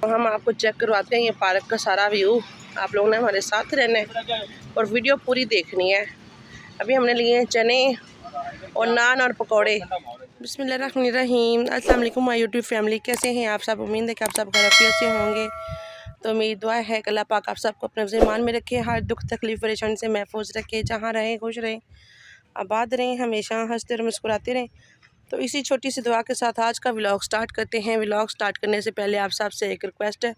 हम आपको चेक करवाते हैं ये पार्क का सारा व्यू। आप लोगों ने हमारे साथ रहना है और वीडियो पूरी देखनी है। अभी हमने लिए हैं चने और नान और पकौड़े। बिस्मिल्लाहिर्रहमानिर्रहीम। अस्सलाम वालेकुम माय यूट्यूब फैमिली, कैसे हैं आप सब? उम्मीद है कि आप सब खैरियत से होंगे। तो मेरी दुआ है कि अल्लाह पाक आप सबको अपने ज़ीमान में रखे, हर दुख तकलीफ़ परेशानी से महफूज रखे, जहाँ रहें खुश रहें, आबाद रहें, हमेशा हंसते और मुस्कुराते रहें। तो इसी छोटी सी दुआ के साथ आज का व्लॉग स्टार्ट करते हैं। व्लॉग स्टार्ट करने से पहले आप सबसे एक रिक्वेस्ट है,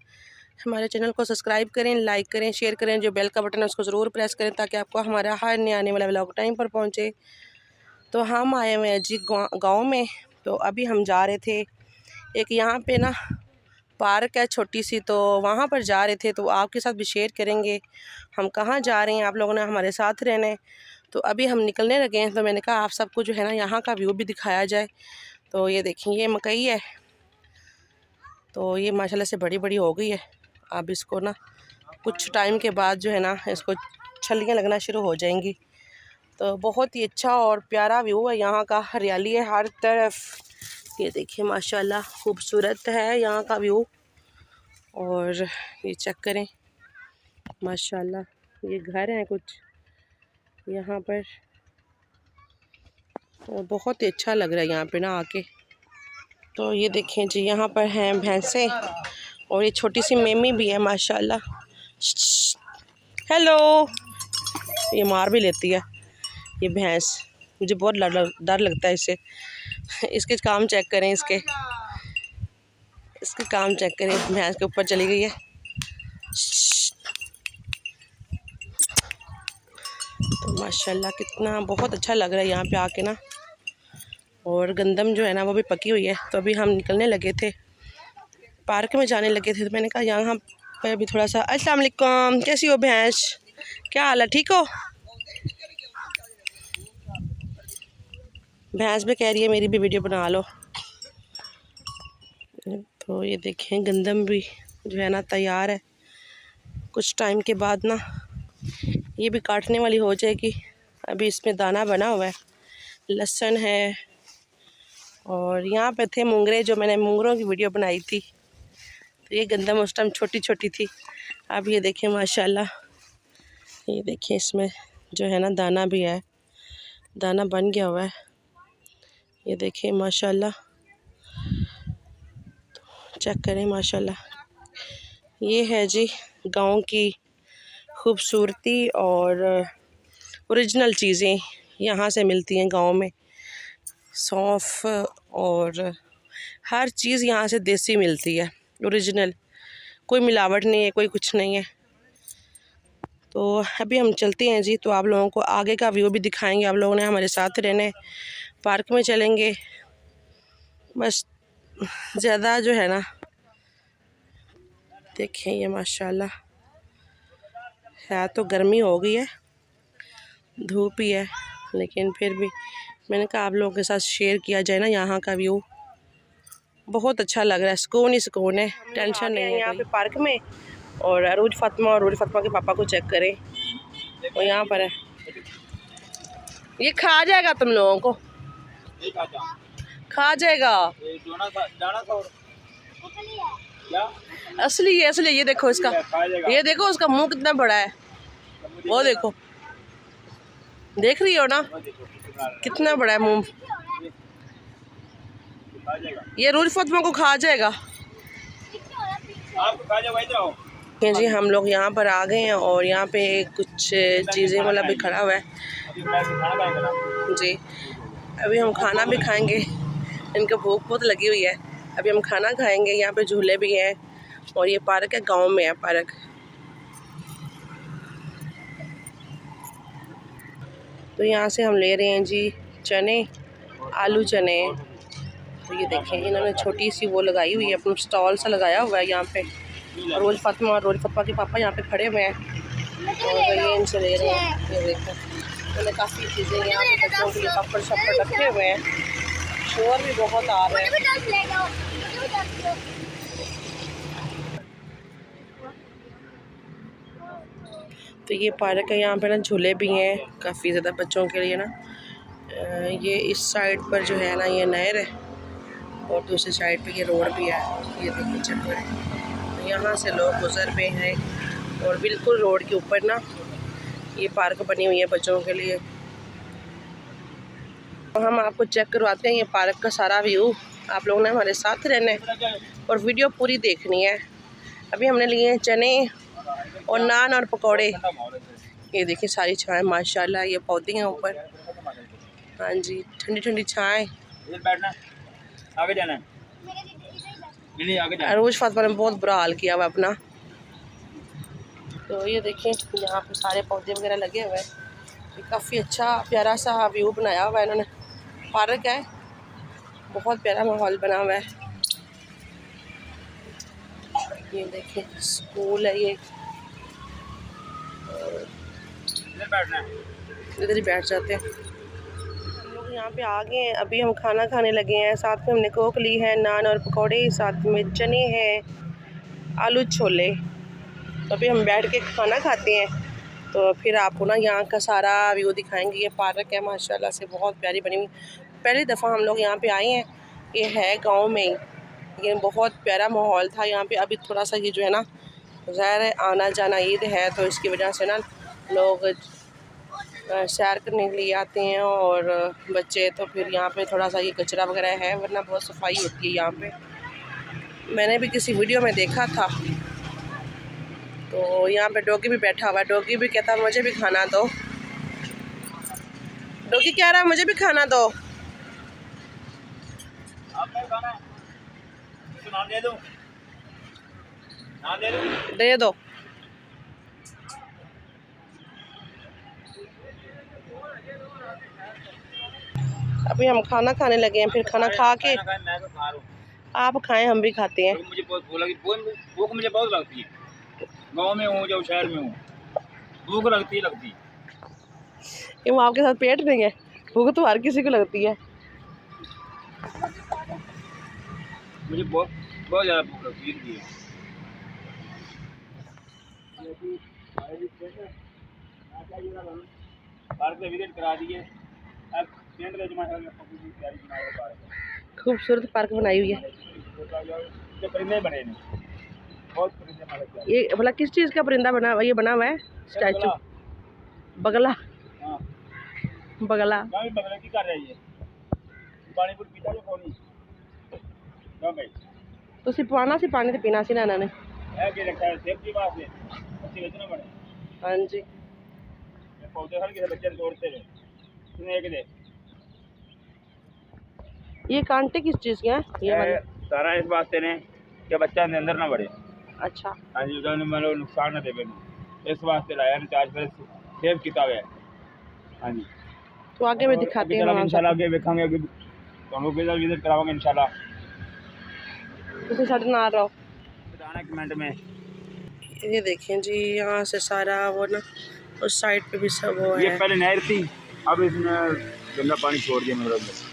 हमारे चैनल को सब्सक्राइब करें, लाइक करें, शेयर करें। जो बेल का बटन है उसको ज़रूर प्रेस करें ताकि आपको हमारा हर नया आने वाला व्लॉग टाइम पर पहुँचे। तो हम आए हुए हैं जी गाँव में। तो अभी हम जा रहे थे, एक यहाँ पे ना पार्क है छोटी सी, तो वहाँ पर जा रहे थे। तो आपके साथ भी शेयर करेंगे हम कहाँ जा रहे हैं, आप लोगों ने हमारे साथ रहना है। तो अभी हम निकलने लगे हैं, तो मैंने कहा आप सबको जो है ना यहाँ का व्यू भी दिखाया जाए। तो ये देखें, ये मकई है, तो ये माशाल्लाह से बड़ी बड़ी हो गई है। अब इसको ना कुछ टाइम के बाद जो है ना इसको छलियाँ लगना शुरू हो जाएंगी। तो बहुत ही अच्छा और प्यारा व्यू है यहाँ का, हरियाली है हर तरफ। ये देखिए माशाल्लाह खूबसूरत है यहाँ का व्यू। और ये चेक करें माशाल्लाह, ये घर हैं कुछ यहाँ पर, और बहुत ही अच्छा लग रहा है यहाँ पे ना आके। तो ये देखें जी, यहाँ पर हैं भैंसें और ये छोटी सी मेमी भी है माशाल्लाह। हेलो, ये मार भी लेती है ये भैंस, मुझे बहुत डर लगता है इससे। इसके काम चेक करें, इसके काम चेक करें, भैंस के ऊपर चली गई है। तो माशाल्लाह कितना बहुत अच्छा लग रहा है यहाँ पे आके ना। और गंदम जो है ना वो भी पकी हुई है। तो अभी हम निकलने लगे थे, पार्क में जाने लगे थे। तो मैंने कहा यहाँ पर भी थोड़ा सा। अस्सलाम वालेकुम, कैसी हो भैंस, क्या हाल है, ठीक हो? भैंस भी कह रही है मेरी भी वीडियो बना लो। तो ये देखें गंदम भी जो है ना तैयार है। कुछ टाइम के बाद ना ये भी काटने वाली हो जाएगी। अभी इसमें दाना बना हुआ है, लहसुन है। और यहाँ पे थे मुंगरे, जो मैंने मुंगरों की वीडियो बनाई थी। तो ये गंदम उस टाइम छोटी छोटी थी। अब ये देखें माशाल्लाह, ये देखें इसमें जो है ना दाना भी है, दाना बन गया हुआ है। ये देखें माशाल्लाह, तो चेक करें माशाल्लाह। ये है जी गांव की खूबसूरती और ओरिजिनल चीज़ें यहाँ से मिलती हैं गांव में। सौंफ और हर चीज़ यहाँ से देसी मिलती है, ओरिजिनल, कोई मिलावट नहीं है, कोई कुछ नहीं है। तो अभी हम चलते हैं जी, तो आप लोगों को आगे का व्यू भी दिखाएंगे। आप लोगों ने हमारे साथ रहना है, पार्क में चलेंगे बस। ज़्यादा जो है ना देखें ये माशाल्लाह है, तो गर्मी हो गई है, धूप ही है, लेकिन फिर भी मैंने कहा आप लोगों के साथ शेयर किया जाए ना यहाँ का व्यू। बहुत अच्छा लग रहा है, सुकून ही सुकून है, टेंशन नहीं है यहाँ पे पार्क में। और अरूज फातिमा के पापा को चेक करें, वो यहाँ पर है। ये खा जाएगा तुम लोगों को, खा जाएगा। असली है, असली। ये देखो इसका, ये देखो उसका मुंह कितना बड़ा है, वो देखो, देख रही हो ना कितना बड़ा है मुंह। ये रूज फातिमा को खा जाएगा। जी हम लोग यहाँ पर आ गए हैं और यहाँ पे कुछ चीज़ें वाला भी खड़ा हुआ है जी। अभी हम खाना भी खाएंगे, इनको भूख बहुत लगी हुई है। अभी हम खाना खाएंगे। यहाँ पे झूले भी हैं और ये पार्क है, गांव में है पार्क। तो यहाँ से हम ले रहे हैं जी चने, आलू चने। तो ये देखें इन्होंने छोटी सी वो लगाई हुई है, अपना स्टॉल सा लगाया हुआ है यहाँ पे। और रोज फातिमा के पापा यहाँ पे खड़े हुए हैं और ये इनसे ले रहे हैं। ये देखो उन्होंने काफ़ी चीज़ें यहाँ पे बच्चों के लिए पापड़ शपड़ रखे हुए हैं। शोर भी बहुत आ रहा है। तो ये पार्क है, यहाँ पे ना झूले भी हैं काफ़ी ज़्यादा बच्चों के लिए ना। ये इस साइड पर जो है ना ये नहर है और दूसरी साइड पे ये रोड भी है। ये देखिए चल रहा है। यहाँ से लोग गुजर पे हैं और बिल्कुल रोड के ऊपर ना ये पार्क बनी हुई है बच्चों के लिए। तो हम आपको चेक करवाते हैं ये पार्क का सारा व्यू। आप लोगों ने हमारे साथ रहना है और वीडियो पूरी देखनी है। अभी हमने लिए हैं चने और नान और पकौड़े। ये देखिए सारी छाएं माशाल्लाह, ये पौधे हैं ऊपर। हाँ जी, ठंडी ठंडी छाएं। आगे जाना है। अरूज फातिमा ने बहुत बुरा हाल किया हुआ अपना। तो ये देखिए यहाँ पे सारे पौधे वगैरह लगे हुए हैं। काफ़ी अच्छा प्यारा सा व्यू बनाया हुआ है इन्होंने। पार्क है, बहुत प्यारा माहौल बना हुआ है। ये देखिए स्कूल है, ये इधर ही बैठ जाते हैं हम लोग। यहाँ पे आ गए हैं, अभी हम खाना खाने लगे हैं। साथ में हमने कोक ली है, नान और पकौड़े, साथ में चने हैं, आलू छोले। तो अभी हम बैठ के खाना खाते हैं, तो फिर आपको ना यहाँ का सारा व्यू दिखाएंगे। ये पार्क है माशाल्लाह से बहुत प्यारी बनी हुई। पहली दफ़ा हम लोग यहाँ पे आए हैं। ये है गांव में ही, लेकिन बहुत प्यारा माहौल था यहाँ पे। अभी थोड़ा सा ये जो है ना, ज़ाहिर है आना जाना ईद है, तो इसकी वजह से ना लोग सैर करने के लिए आते हैं और बच्चे। तो फिर यहाँ पे थोड़ा सा ये कचरा वगैरह है, वरना बहुत सफाई होती है यहाँ पे। मैंने भी किसी वीडियो में देखा था। तो यहाँ पे डॉगी भी बैठा हुआ है। डॉगी भी कहता है मुझे भी खाना दो। डॉगी कह रहा है मुझे भी खाना दो। दे दो। अभी हम खाना खाने लगे हैं, फिर खाना खा के आप खाएं, हम भी खाते हैं। मुझे बहुत भूख मुझे बहुत लगती है। गांव में हूँ जब शहर में हूँ, भूख लगती है। ये वो आपके साथ पेट नहीं है, भूख तो हर किसी को लगती है। मुझे बहुत ज़्यादा भूख लगती है। पार्क में विजिट करा दिए। खूबसूरत पार्क बनाई हुई है। परिंदे बने बहुत ये भला किस चीज़ का परिंदा बना हुआ? ये बना हुआ है स्टैचू बगला। हाँ बगला बगला की कर रही है। पानी पूरी पीता है कौन भाई? तो सिपाना सी पानी तो पीना सी ना इन्होंने। है कि रखा है सेफ्टी वास्ते, बच्चे बेचना पड़े। हाँ जी, पौधे हर किसी बच्चे तोड़ते हैं। स्नेक दे ये कांटे किस चीज़ के हैं? ये वाले सारा इस वास्ते ने कि बच्चा अंदर ना बढ़े। अच्छा। हाँ जी, मतलब नुकसान ना दे मैनू, इस वास्ते लाया चार्ज पर सेव किया हुआ है। हाँ जी, तो आगे भी दिखाते हैं इंशाल्लाह। आगे देखेंगे, आगे विजिट करावांगे इंशाल्लाह। तुम साढ़े ना रहो बताना कमेंट में। ये देखें जी, यहाँ से सारा वो ना उस साइड पे भी सब वो है। ये पहले नहर थी, अब इसने गंदा पानी छोड़ दिया मेरे अंदर।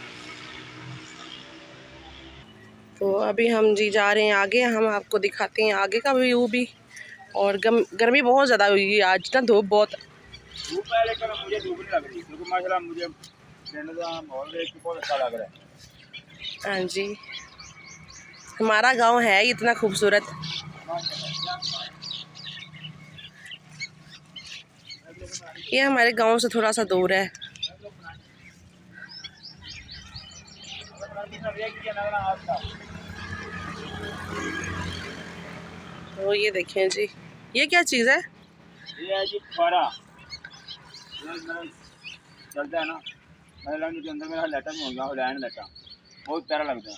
तो अभी हम जी जा रहे हैं आगे, हम आपको दिखाते हैं आगे का व्यू भी। और गर्मी बहुत ज़्यादा हुई है आज ना, धूप बहुत। धूप है लेकिन मुझे धूप नहीं लग रही, क्योंकि माशाल्लाह मुझे माहौल देख के बहुत अच्छा लग रहा है। हाँ जी, हमारा गांव है इतना खूबसूरत। ये हमारे गांव से थोड़ा सा दूर है। तो ये देखें जी, ये क्या चीज़ है? ये है जी फुहारा, चलता है ना, मतलब के अंदर मेरा लेटा में हो गया, लैंड लेटा, बहुत प्यारा लगता है।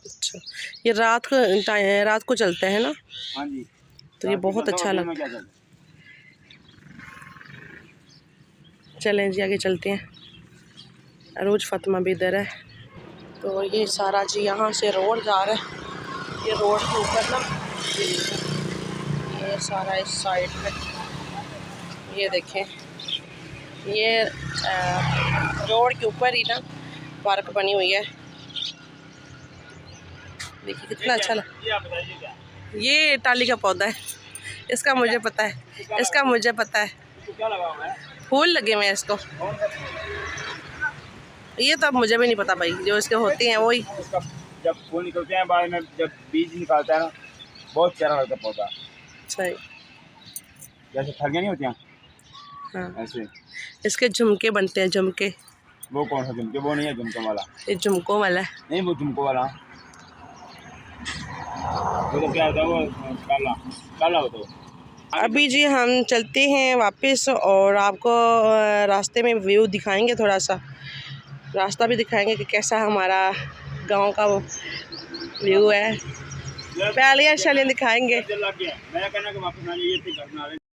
अच्छा, ये रात को चलता है ना? हाँ जी, तो ये बहुत अच्छा लगता है। चलें जी आगे चलते हैं। अरूज फातिमा भी इधर है। तो ये सारा जी यहाँ से रोड जा रहा है। ये रोड के ऊपर ना ये सारा इस साइड पे, ये देखें, ये रोड के ऊपर ही ना पार्क बनी हुई है। देखिए कितना अच्छा लगा। ये टाली का पौधा है, इसका मुझे पता है, इसका मुझे पता है। फूल लगे हुए हैं इसको, ये तो अब मुझे भी नहीं पता भाई, जो इसके होते हैं वही। जब फूल निकलते हैं बाद में, जब बीज निकालता है ना, बहुत प्यारा लगता है पौधा, सही। जैसे फलियाँ नहीं होती हैं हाँ, ऐसे। इसके झुमके बनते हैं, झुमके। वो कौन सा झुमके? वो नहीं है झुमके वाला, ये झुमकों वाला है। नहीं वो झुमको वाला, वो तो क्या होता है, वो काला काला होता है वो। अभी जी हम चलते हैं वापस और आपको रास्ते में व्यू दिखाएंगे, थोड़ा सा रास्ता भी दिखाएंगे कि कैसा हमारा गांव का वो व्यू है। पहले शैलियाँ दिखाएंगे। मैं कहना कि वापस आ जाइए, घर में आ